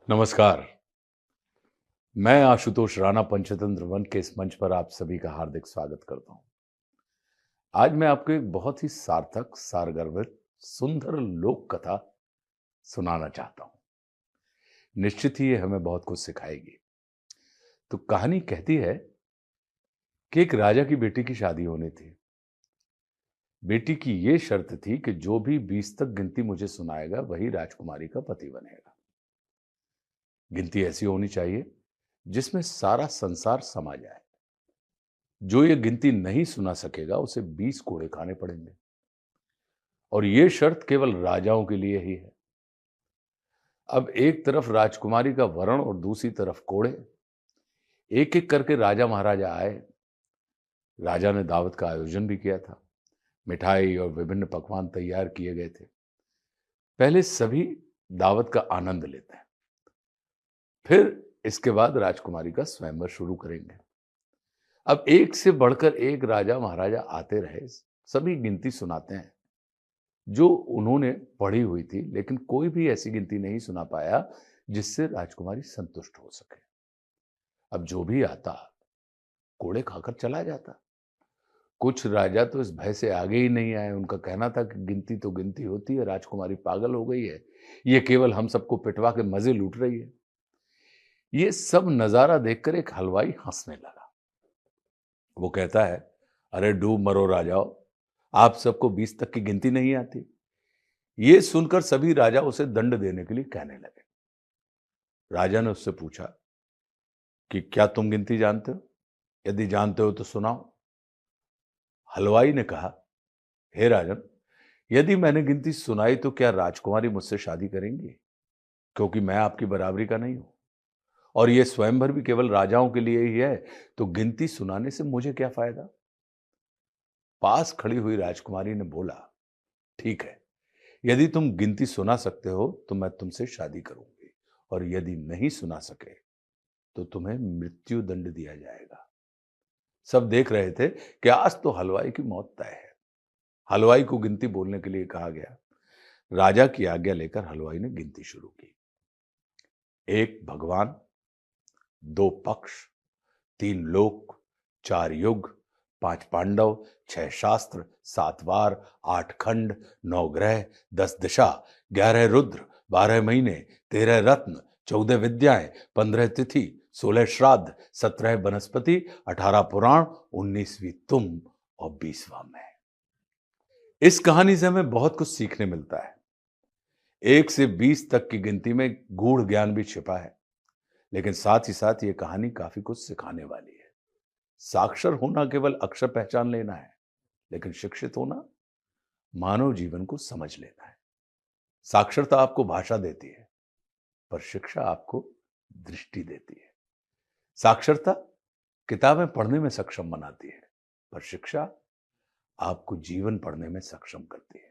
नमस्कार। मैं आशुतोष राणा पंचतंत्र वन के इस मंच पर आप सभी का हार्दिक स्वागत करता हूं। आज मैं आपको एक बहुत ही सार्थक, सारगर्भित, सुंदर लोक कथा सुनाना चाहता हूं। निश्चित ही ये हमें बहुत कुछ सिखाएगी। तो कहानी कहती है कि एक राजा की बेटी की शादी होनी थी। बेटी की ये शर्त थी कि जो भी 20 तक गिनती मुझे सुनाएगा वही राजकुमारी का पति बनेगा। गिनती ऐसी होनी चाहिए जिसमें सारा संसार समा जाए। जो ये गिनती नहीं सुना सकेगा उसे 20 कोड़े खाने पड़ेंगे। और ये शर्त केवल राजाओं के लिए ही है। अब एक तरफ राजकुमारी का वरण और दूसरी तरफ कोड़े। एक एक करके राजा महाराजा आए। राजा ने दावत का आयोजन भी किया था। मिठाई और विभिन्न पकवान तैयार किए गए थे। पहले सभी दावत का आनंद लेते हैं, फिर इसके बाद राजकुमारी का स्वयंवर शुरू करेंगे। अब एक से बढ़कर एक राजा महाराजा आते रहे। सभी गिनती सुनाते हैं जो उन्होंने पढ़ी हुई थी, लेकिन कोई भी ऐसी गिनती नहीं सुना पाया जिससे राजकुमारी संतुष्ट हो सके। अब जो भी आता कोड़े खाकर चला जाता। कुछ राजा तो इस भय से आगे ही नहीं आए। उनका कहना था कि गिनती तो गिनती होती है, राजकुमारी पागल हो गई है, ये केवल हम सबको पिटवा के मजे लूट रही है। ये सब नजारा देखकर एक हलवाई हंसने लगा। वो कहता है, अरे डूब मरो राजाओ, आप सबको 20 तक की गिनती नहीं आती। ये सुनकर सभी राजा उसे दंड देने के लिए कहने लगे। राजा ने उससे पूछा कि क्या तुम गिनती जानते हो? यदि जानते हो तो सुनाओ। हलवाई ने कहा, हे राजन, यदि मैंने गिनती सुनाई तो क्या राजकुमारी मुझसे शादी करेंगी? क्योंकि मैं आपकी बराबरी का नहीं हूं और यह स्वयंवर भी केवल राजाओं के लिए ही है, तो गिनती सुनाने से मुझे क्या फायदा? पास खड़ी हुई राजकुमारी ने बोला, ठीक है, यदि तुम गिनती सुना सकते हो तो मैं तुमसे शादी करूंगी, और यदि नहीं सुना सके तो तुम्हें मृत्यु दंड दिया जाएगा। सब देख रहे थे कि आज तो हलवाई की मौत तय है। हलवाई को गिनती बोलने के लिए कहा गया। राजा की आज्ञा लेकर हलवाई ने गिनती शुरू की। एक भगवान, दो पक्ष, तीन लोक, चार युग, पांच पांडव, छह शास्त्र, सात वार, आठ खंड, नौ ग्रह, 10 दिशा, 11 रुद्र, 12 महीने, 13 रत्न, 14 विद्याएं, 15 तिथि, 16 श्राद्ध, 17 वनस्पति, 18 पुराण, 19वीं तुम और 20वां मैं। इस कहानी से हमें बहुत कुछ सीखने मिलता है। 1 से 20 तक की गिनती में गूढ़ ज्ञान भी छिपा है, लेकिन साथ ही साथ ये कहानी काफी कुछ सिखाने वाली है। साक्षर होना केवल अक्षर पहचान लेना है, लेकिन शिक्षित होना मानव जीवन को समझ लेना है। साक्षरता आपको भाषा देती है, पर शिक्षा आपको दृष्टि देती है। साक्षरता किताबें पढ़ने में सक्षम बनाती है, पर शिक्षा आपको जीवन पढ़ने में सक्षम करती है।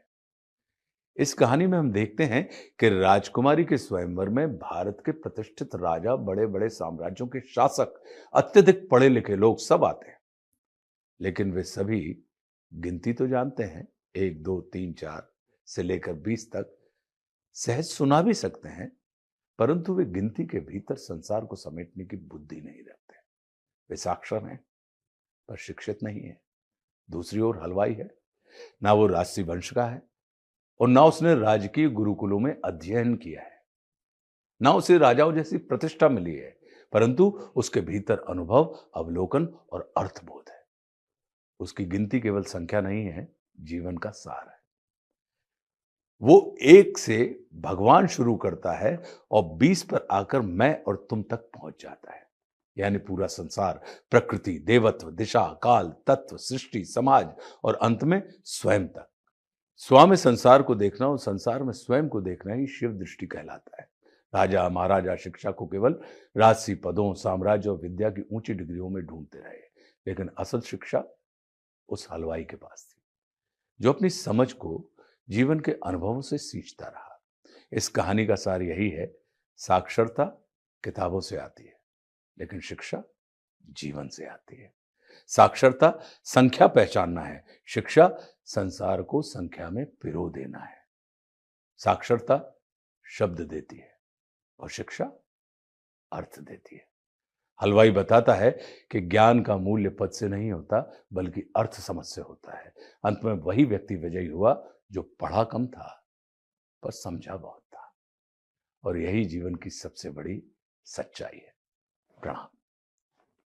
इस कहानी में हम देखते हैं कि राजकुमारी के स्वयंवर में भारत के प्रतिष्ठित राजा, बड़े बड़े साम्राज्यों के शासक, अत्यधिक पढ़े लिखे लोग सब आते हैं, लेकिन वे सभी गिनती तो जानते हैं, 1 2 3 4 से लेकर 20 तक सहज सुना भी सकते हैं, परंतु वे गिनती के भीतर संसार को समेटने की बुद्धि नहीं रखते। वे साक्षर हैं पर शिक्षित नहीं है। दूसरी ओर हलवाई है, ना वो राजसी वंश का है और ना उसने राजकीय गुरुकुलों में अध्ययन किया है, ना उसे राजाओं जैसी प्रतिष्ठा मिली है, परंतु उसके भीतर अनुभव, अवलोकन और अर्थबोध है। उसकी गिनती केवल संख्या नहीं है, जीवन का सार है। वो 1 से भगवान शुरू करता है और 20 पर आकर मैं और तुम तक पहुंच जाता है। यानी पूरा संसार, प्रकृति, देवत्व, दिशा, काल, तत्व, सृष्टि, समाज और अंत में स्वयं तक। स्व में संसार को देखना और संसार में स्वयं को देखना ही शिव दृष्टि कहलाता है। राजा महाराजा शिक्षा को केवल राजसी पदों, साम्राज्य और विद्या की ऊंची डिग्रियों में ढूंढते रहे, लेकिन असल शिक्षा उस हलवाई के पास थी, जो अपनी समझ को जीवन के अनुभवों से सींचता रहा। इस कहानी का सार यही है, साक्षरता किताबों से आती है, लेकिन शिक्षा जीवन से आती है। साक्षरता संख्या पहचानना है, शिक्षा संसार को संख्या में पिरो देना है। साक्षरता शब्द देती है और शिक्षा अर्थ देती है। हलवाई बताता है कि ज्ञान का मूल्य पद से नहीं होता, बल्कि अर्थ समझ से होता है। अंत में वही व्यक्ति विजयी हुआ जो पढ़ा कम था पर समझा बहुत था। और यही जीवन की सबसे बड़ी सच्चाई है। प्रणाम।